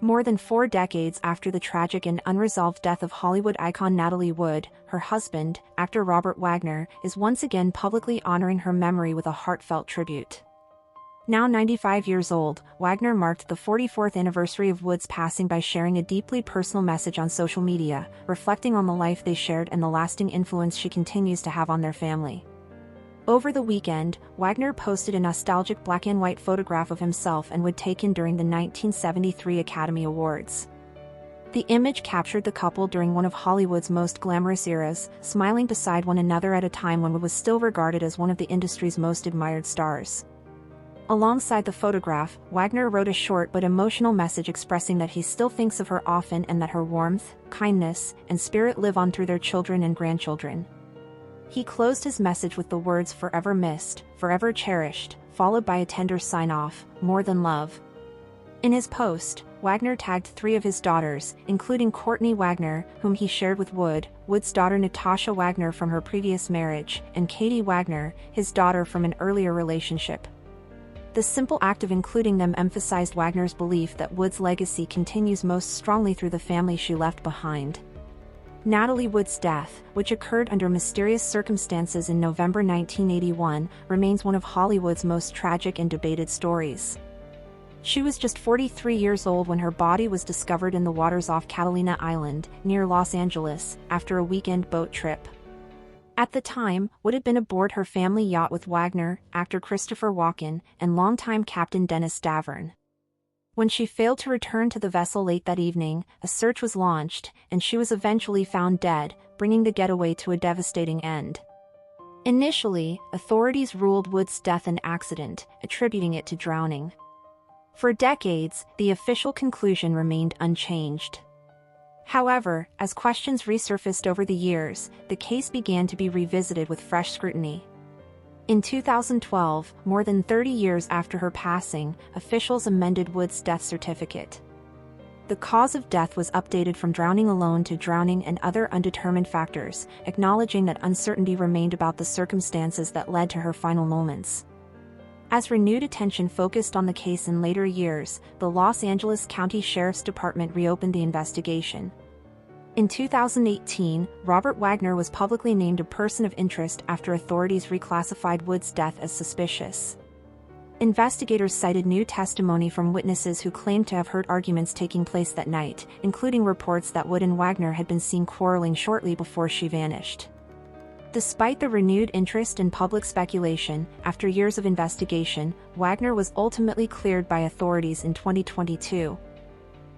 More than 4 decades after the tragic and unresolved death of Hollywood icon Natalie Wood, her husband, actor Robert Wagner, is once again publicly honoring her memory with a heartfelt tribute. Now 95 years old, Wagner marked the 44th anniversary of Wood's passing by sharing a deeply personal message on social media, reflecting on the life they shared and the lasting influence she continues to have on their family. Over the weekend, Wagner posted a nostalgic black-and-white photograph of himself and Wood taken during the 1973 Academy Awards. The image captured the couple during one of Hollywood's most glamorous eras, smiling beside one another at a time when Wood was still regarded as one of the industry's most admired stars. Alongside the photograph, Wagner wrote a short but emotional message expressing that he still thinks of her often and that her warmth, kindness, and spirit live on through their children and grandchildren. He closed his message with the words "forever missed, forever cherished," followed by a tender sign-off, "more than love." In his post, Wagner tagged 3 of his daughters, including Courtney Wagner, whom he shared with Wood, Wood's daughter Natasha Wagner from her previous marriage, and Katie Wagner, his daughter from an earlier relationship. The simple act of including them emphasized Wagner's belief that Wood's legacy continues most strongly through the family she left behind. Natalie Wood's death, which occurred under mysterious circumstances in November 1981, remains one of Hollywood's most tragic and debated stories. She was just 43 years old when her body was discovered in the waters off Catalina Island, near Los Angeles, after a weekend boat trip. At the time, Wood had been aboard her family yacht with Wagner, actor Christopher Walken, and longtime captain Dennis Davern. When she failed to return to the vessel late that evening, a search was launched, and she was eventually found dead, bringing the getaway to a devastating end. Initially, authorities ruled Wood's death an accident, attributing it to drowning. For decades, the official conclusion remained unchanged. However, as questions resurfaced over the years, the case began to be revisited with fresh scrutiny. In 2012, more than 30 years after her passing, officials amended Wood's death certificate. The cause of death was updated from drowning alone to drowning and other undetermined factors, acknowledging that uncertainty remained about the circumstances that led to her final moments. As renewed attention focused on the case in later years, the Los Angeles County Sheriff's Department reopened the investigation. In 2018, Robert Wagner was publicly named a person of interest after authorities reclassified Wood's death as suspicious. Investigators cited new testimony from witnesses who claimed to have heard arguments taking place that night, including reports that Wood and Wagner had been seen quarreling shortly before she vanished. Despite the renewed interest and public speculation, after years of investigation, Wagner was ultimately cleared by authorities in 2022.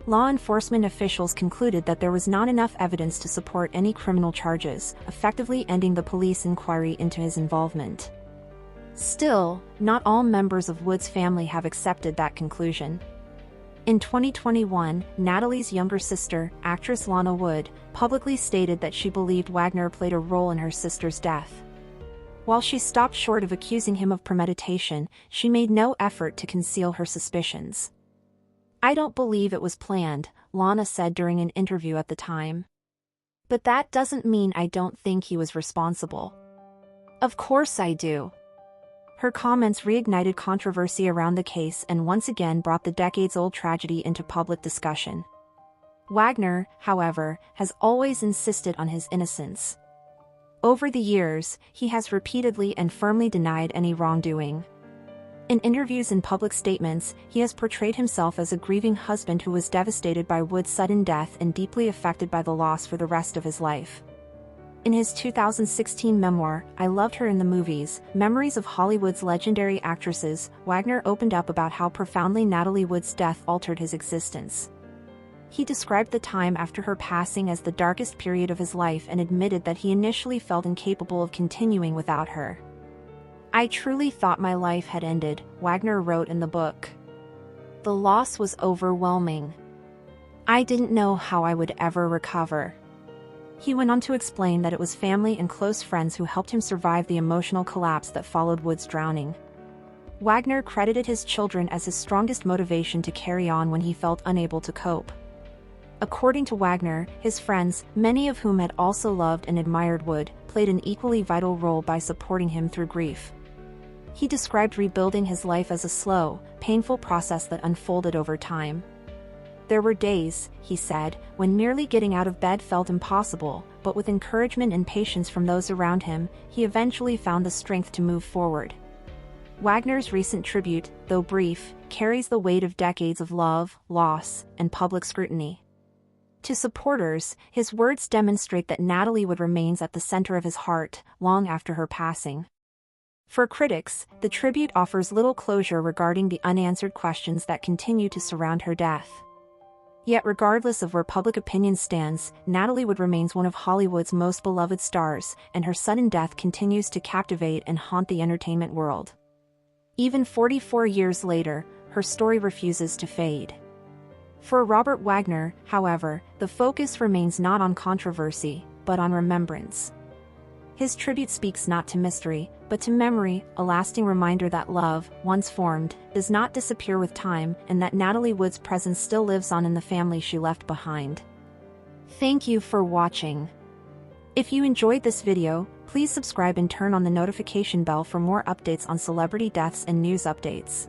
Law enforcement officials concluded that there was not enough evidence to support any criminal charges, effectively ending the police inquiry into his involvement. Still, not all members of Wood's family have accepted that conclusion. In 2021, Natalie's younger sister, actress Lana Wood, publicly stated that she believed Wagner played a role in her sister's death. While she stopped short of accusing him of premeditation, she made no effort to conceal her suspicions. "I don't believe it was planned," Lana said during an interview at the time. "But that doesn't mean I don't think he was responsible. Of course I do." Her comments reignited controversy around the case and once again brought the decades-old tragedy into public discussion. Wagner, however, has always insisted on his innocence. Over the years, he has repeatedly and firmly denied any wrongdoing. In interviews and public statements, he has portrayed himself as a grieving husband who was devastated by Wood's sudden death and deeply affected by the loss for the rest of his life. In his 2016 memoir, I Loved Her in the Movies, Memories of Hollywood's Legendary Actresses, Wagner opened up about how profoundly Natalie Wood's death altered his existence. He described the time after her passing as the darkest period of his life and admitted that he initially felt incapable of continuing without her. "I truly thought my life had ended," Wagner wrote in the book. "The loss was overwhelming. I didn't know how I would ever recover." He went on to explain that it was family and close friends who helped him survive the emotional collapse that followed Wood's drowning. Wagner credited his children as his strongest motivation to carry on when he felt unable to cope. According to Wagner, his friends, many of whom had also loved and admired Wood, played an equally vital role by supporting him through grief. He described rebuilding his life as a slow, painful process that unfolded over time. "There were days," he said, "when merely getting out of bed felt impossible, but with encouragement and patience from those around him, he eventually found the strength to move forward." Wagner's recent tribute, though brief, carries the weight of decades of love, loss, and public scrutiny. To supporters, his words demonstrate that Natalie Wood remains at the center of his heart, long after her passing. For critics, the tribute offers little closure regarding the unanswered questions that continue to surround her death. Yet regardless of where public opinion stands, Natalie Wood remains one of Hollywood's most beloved stars, and her sudden death continues to captivate and haunt the entertainment world. Even 44 years later, her story refuses to fade. For Robert Wagner, however, the focus remains not on controversy, but on remembrance. His tribute speaks not to mystery, but to memory, a lasting reminder that love, once formed, does not disappear with time, and that Natalie Wood's presence still lives on in the family she left behind. Thank you for watching. If you enjoyed this video, please subscribe and turn on the notification bell for more updates on celebrity deaths and news updates.